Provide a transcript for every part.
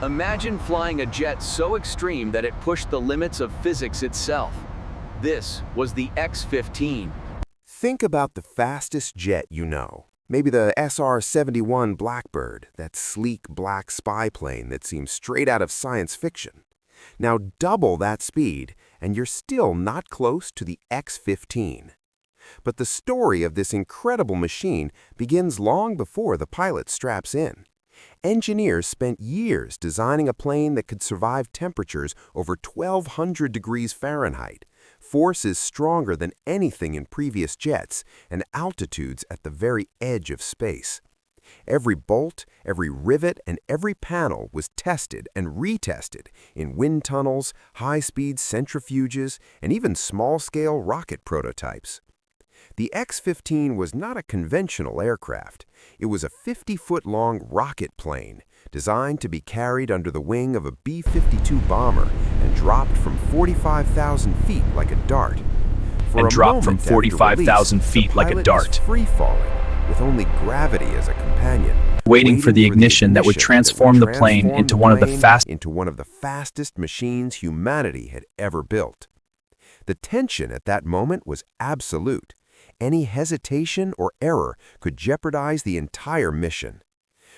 Imagine flying a jet so extreme that it pushed the limits of physics itself. This was the X-15. Think about the fastest jet you know. Maybe the SR-71 Blackbird, that sleek black spy plane that seems straight out of science fiction. Now double that speed, and you're still not close to the X-15. But the story of this incredible machine begins long before the pilot straps in. Engineers spent years designing a plane that could survive temperatures over 1,200 degrees Fahrenheit, forces stronger than anything in previous jets, and altitudes at the very edge of space. Every bolt, every rivet, and every panel was tested and retested in wind tunnels, high-speed centrifuges, and even small-scale rocket prototypes. The X-15 was not a conventional aircraft. It was a 50-foot-long rocket plane designed to be carried under the wing of a B-52 bomber and dropped from 45,000 feet like a dart. Free-falling, with only gravity as a companion, waiting for the ignition that would transform the plane into one of the fastest machines humanity had ever built. The tension at that moment was absolute. Any hesitation or error could jeopardize the entire mission.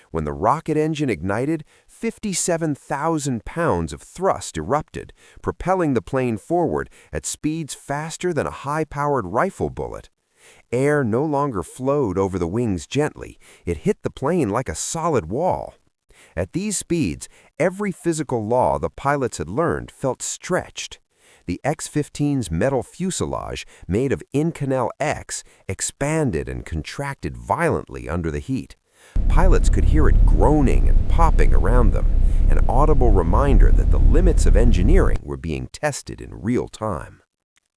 When the rocket engine ignited, 57,000 pounds of thrust erupted, propelling the plane forward at speeds faster than a high-powered rifle bullet. Air no longer flowed over the wings gently. It hit the plane like a solid wall. At these speeds, every physical law the pilots had learned felt stretched. The X-15's metal fuselage, made of Inconel X, expanded and contracted violently under the heat. Pilots could hear it groaning and popping around them, an audible reminder that the limits of engineering were being tested in real time.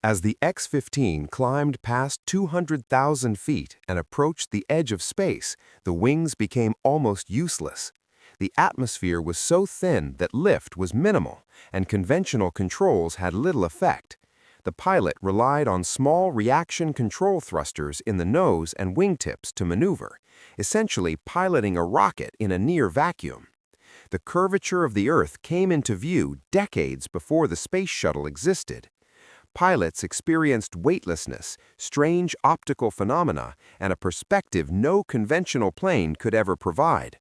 As the X-15 climbed past 200,000 feet and approached the edge of space, the wings became almost useless. The atmosphere was so thin that lift was minimal, and conventional controls had little effect. The pilot relied on small reaction control thrusters in the nose and wingtips to maneuver, essentially piloting a rocket in a near vacuum. The curvature of the Earth came into view decades before the space shuttle existed. Pilots experienced weightlessness, strange optical phenomena, and a perspective no conventional plane could ever provide.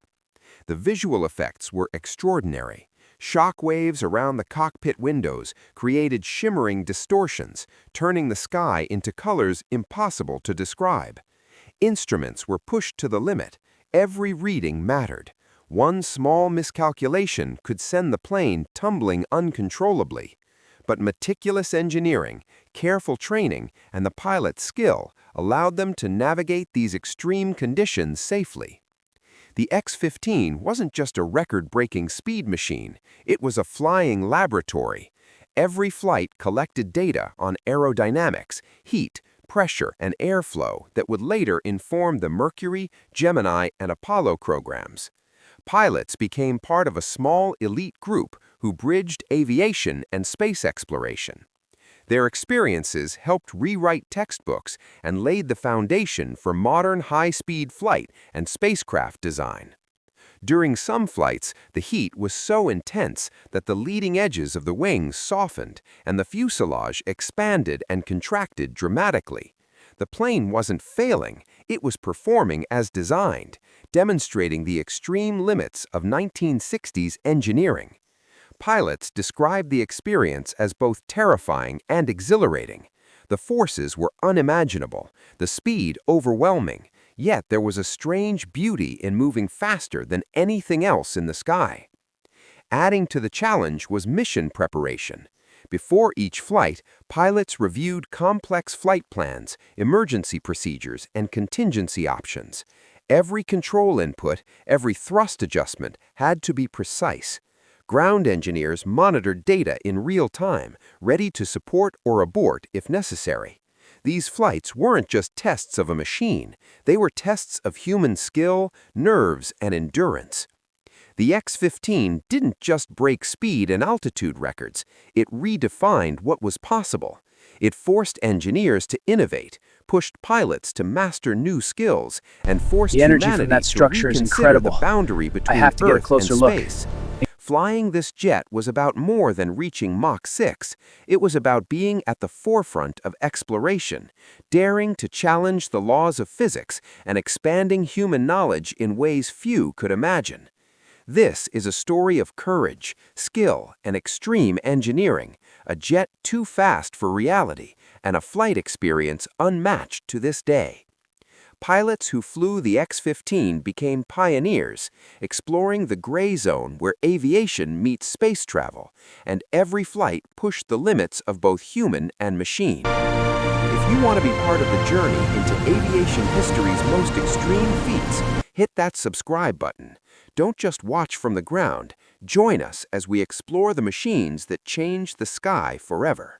The visual effects were extraordinary. Shock waves around the cockpit windows created shimmering distortions, turning the sky into colors impossible to describe. Instruments were pushed to the limit. Every reading mattered. One small miscalculation could send the plane tumbling uncontrollably. But meticulous engineering, careful training, and the pilot's skill allowed them to navigate these extreme conditions safely. The X-15 wasn't just a record-breaking speed machine, it was a flying laboratory. Every flight collected data on aerodynamics, heat, pressure, and airflow that would later inform the Mercury, Gemini, and Apollo programs. Pilots became part of a small elite group who bridged aviation and space exploration. Their experiences helped rewrite textbooks and laid the foundation for modern high-speed flight and spacecraft design. During some flights, the heat was so intense that the leading edges of the wings softened and the fuselage expanded and contracted dramatically. The plane wasn't failing, it was performing as designed, demonstrating the extreme limits of 1960s engineering. Pilots described the experience as both terrifying and exhilarating. The forces were unimaginable, the speed overwhelming, yet there was a strange beauty in moving faster than anything else in the sky. Adding to the challenge was mission preparation. Before each flight, pilots reviewed complex flight plans, emergency procedures, and contingency options. Every control input, every thrust adjustment had to be precise. Ground engineers monitored data in real time, ready to support or abort if necessary. These flights weren't just tests of a machine, they were tests of human skill, nerves, and endurance. The X-15 didn't just break speed and altitude records, it redefined what was possible. It forced engineers to innovate, pushed pilots to master new skills, and forced The energy humanity from that structure to is reconsider incredible. the boundary between I have to get a Earth closer and look. space. Flying this jet was about more than reaching Mach 6. It was about being at the forefront of exploration, daring to challenge the laws of physics and expanding human knowledge in ways few could imagine. This is a story of courage, skill, and extreme engineering, a jet too fast for reality, and a flight experience unmatched to this day. Pilots who flew the X-15 became pioneers, exploring the gray zone where aviation meets space travel, and every flight pushed the limits of both human and machine. If you want to be part of the journey into aviation history's most extreme feats, hit that subscribe button. Don't just watch from the ground. Join us as we explore the machines that changed the sky forever.